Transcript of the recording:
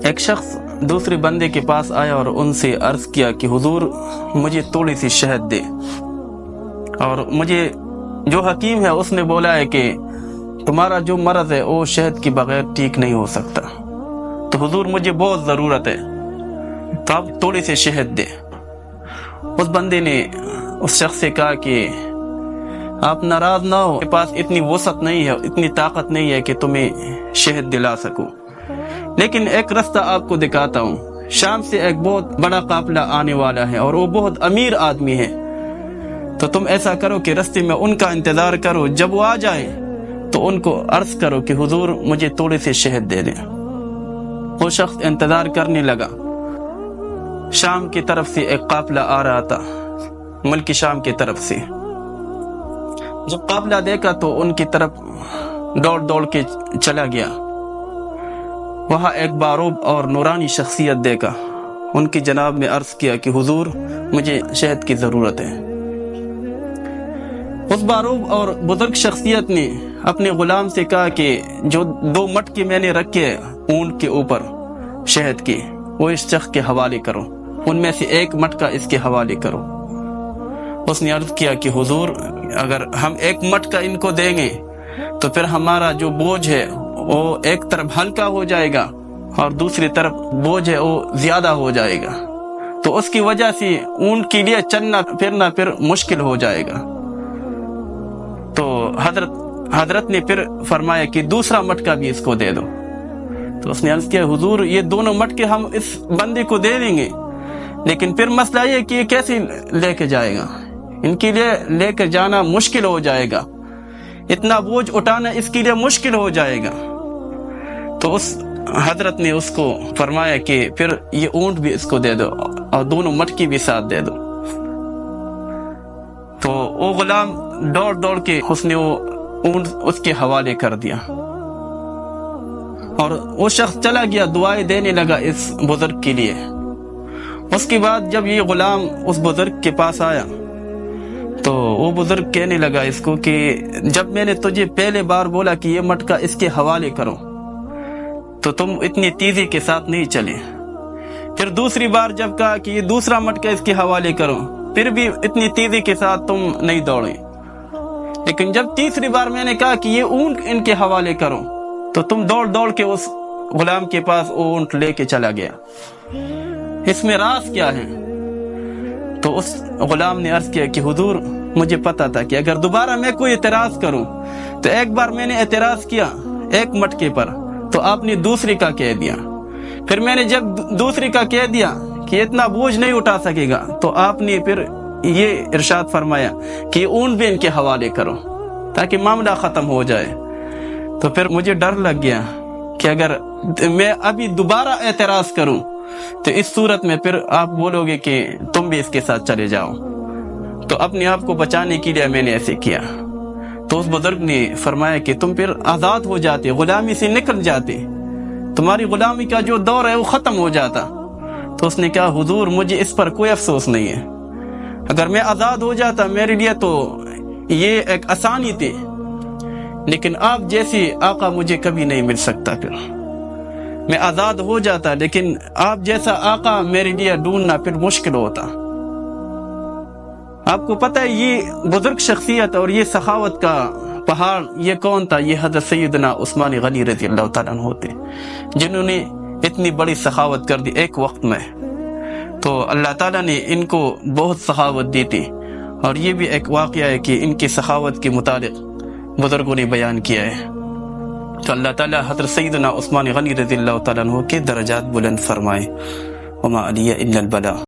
ایک شخص دوسرے بندے کے پاس آیا اور ان سے عرض کیا کہ حضور مجھے تھوڑی سی شہد دے، اور مجھے جو حکیم ہے اس نے بولا ہے کہ تمہارا جو مرض ہے وہ شہد کے بغیر ٹھیک نہیں ہو سکتا، تو حضور مجھے بہت ضرورت ہے، تو آپ تھوڑی سی شہد دے۔ اس بندے نے اس شخص سے کہا کہ آپ ناراض نہ ہو، میرے پاس اتنی وسعت نہیں ہے، اتنی طاقت نہیں ہے کہ تمہیں شہد دلا سکوں، لیکن ایک راستہ آپ کو دکھاتا ہوں۔ شام سے ایک بہت بڑا قافلہ آنے والا ہے اور وہ بہت امیر آدمی ہے، تو تم ایسا کرو کہ راستے میں ان کا انتظار کرو، جب وہ آ جائے تو ان کو عرض کرو کہ حضور مجھے تھوڑے سے شہد دے دیں۔ وہ شخص انتظار کرنے لگا۔ شام کی طرف سے ایک قافلہ آ رہا تھا، ملک شام کی طرف سے۔ جب قافلہ دیکھا تو ان کی طرف دوڑ کے چلا گیا۔ وہاں ایک باروب اور نورانی شخصیت دیکھا، ان کی جناب میں عرض کیا کہ حضور مجھے شہد کی ضرورت ہے۔ اس باروب اور بزرگ شخصیت نے اپنے غلام سے کہا کہ جو 2 مٹکے میں نے رکھے اونٹ کے اوپر شہد کے، وہ اس شخص کے حوالے کرو، ان میں سے 1 مٹکا اس کے حوالے کرو۔ اس نے عرض کیا کہ حضور اگر ہم 1 مٹکا ان کو دیں گے تو پھر ہمارا جو بوجھ ہے وہ ایک طرف ہلکا ہو جائے گا اور دوسری طرف بوجھ ہے وہ زیادہ ہو جائے گا، تو اس کی وجہ سے اونٹ کے لیے چلنا پھرنا پھر مشکل ہو جائے گا۔ تو حضرت نے پھر فرمایا کہ 2 مٹکا بھی اس کو دے دو۔ تو اس نے عرض کیا حضور یہ 2 مٹکے ہم اس بندے کو دے دیں گے، لیکن پھر مسئلہ یہ کہ یہ کیسے لے کے جائے گا، ان کے لیے لے کر جانا مشکل ہو جائے گا، اتنا بوجھ اٹھانا اس کے لیے مشکل ہو جائے گا۔ تو اس حضرت نے اس کو فرمایا کہ پھر یہ اونٹ بھی اس کو دے دو اور 2 مٹکی بھی ساتھ دے دو۔ تو وہ غلام دوڑ کے اس نے وہ اونٹ اس کے حوالے کر دیا، اور وہ شخص چلا گیا، دعائیں دینے لگا اس بزرگ کے لیے۔ اس کے بعد جب یہ غلام اس بزرگ کے پاس آیا تو وہ بزرگ کہنے لگا اس کو کہ جب میں نے تجھے پہلے بار بولا کہ یہ مٹکا اس کے حوالے کرو تو تم اتنی تیزی کے ساتھ نہیں چلے، پھر دوسری بار جب کہا کہ یہ 2 مٹکا اس کے حوالے کرو پھر بھی اتنی تیزی کے ساتھ تم نہیں دوڑے، لیکن جب تیسری بار میں نے کہا کہ یہ اونٹ ان کے حوالے کرو تو تم دوڑ کے اس غلام کے پاس وہ اونٹ لے کے چلا گیا۔ اس میں راز کیا ہے؟ تو اس غلام نے عرض کیا کہ حضور مجھے پتا تھا کہ اگر دوبارہ میں کوئی اعتراض کروں تو ایک بار میں نے اعتراض کیا 1 مٹکے پر تو آپ نے دوسری کا کہہ دیا، پھر میں نے جب دوسری کا کہہ دیا کہ اتنا بوجھ نہیں اٹھا سکے گا تو آپ نے پھر یہ ارشاد فرمایا کہ اونٹ بھی ان کے حوالے کرو تاکہ معاملہ ختم ہو جائے۔ تو پھر مجھے ڈر لگ گیا کہ اگر میں ابھی دوبارہ اعتراض کروں تو اس صورت میں پھر آپ بولو گے کہ تم بھی اس کے ساتھ چلے جاؤ، تو اپنے آپ کو بچانے کے لیے میں نے ایسے کیا۔ تو اس بزرگ نے فرمایا کہ تم پھر آزاد ہو جاتے، غلامی سے نکل جاتے، تمہاری غلامی کا جو دور ہے وہ ختم ہو جاتا۔ تو اس نے کہا حضور مجھے اس پر کوئی افسوس نہیں ہے، اگر میں آزاد ہو جاتا میرے لیے تو یہ ایک آسانی تھی، لیکن آپ جیسی آقا مجھے کبھی نہیں مل سکتا، پھر میں آزاد ہو جاتا لیکن آپ جیسا آقا میرے لیے ڈھونڈنا پھر مشکل ہوتا۔ آپ کو پتہ ہے یہ بزرگ شخصیت اور یہ سخاوت کا پہاڑ یہ کون تھا؟ یہ حضرت سیدنا عثمان غنی رضی اللہ تعالیٰ عنہ ہوتے، جنہوں نے اتنی بڑی سخاوت کر دی ایک وقت میں۔ تو اللہ تعالیٰ نے ان کو بہت سخاوت دی تھی، اور یہ بھی ایک واقعہ ہے کہ ان کی سخاوت کے متعلق بزرگوں نے بیان کیا ہے۔ تو اللہ تعالیٰ حضرت سیدنا عثمان غنی رضی اللہ تعالیٰ عنہ کے درجات بلند فرمائے۔ وما علی الا البلاغ۔